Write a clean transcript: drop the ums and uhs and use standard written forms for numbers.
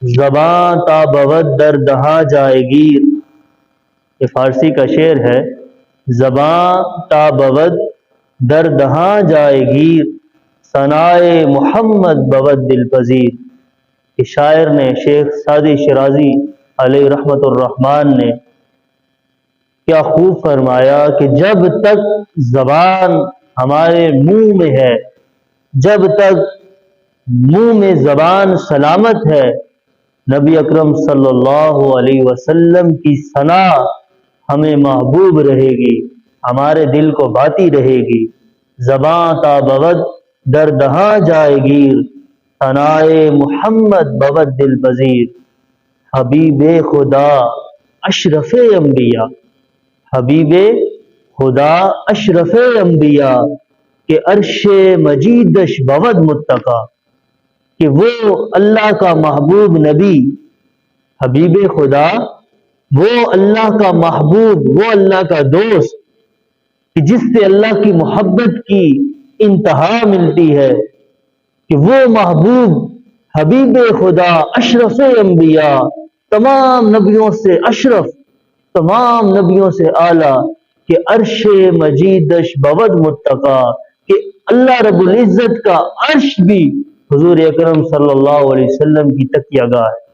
زباں تا بود در دہاں جائے گیر، یہ فارسی کا شعر ہے۔ زباں تا بود در دہاں جائے گیر، ثنائے محمد بود دل پذیر۔ کہ شاعر نے، شیخ سعدی شیرازی علیہ رحمت الرحمن نے کیا خوب فرمایا کہ جب تک زبان ہمارے منہ میں ہے، جب تک منہ میں زبان سلامت ہے، نبی اکرم صلی اللہ علیہ وسلم کی ثنا ہمیں محبوب رہے گی، ہمارے دل کو بھاتی رہے گی۔ زباں تا بود در دہاں جائے گیر، ثنائے محمد بود دل پذیر۔ حبیب خدا اشرف انبیاء، حبیب خدا اشرف انبیاء کہ عرش مجیدش بود متقی، کہ وہ اللہ کا محبوب نبی، حبیب خدا وہ اللہ کا محبوب، وہ اللہ کا دوست کہ جس سے اللہ کی محبت کی انتہا ملتی ہے، کہ وہ محبوب حبیب خدا اشرف انبیاء، تمام نبیوں سے اشرف، تمام نبیوں سے اعلیٰ، کہ عرش مجیدش بود متقی، کہ اللہ رب العزت کا عرش بھی حضور اکرم صلی اللہ علیہ وسلم کی تکیہ گاہ ہے۔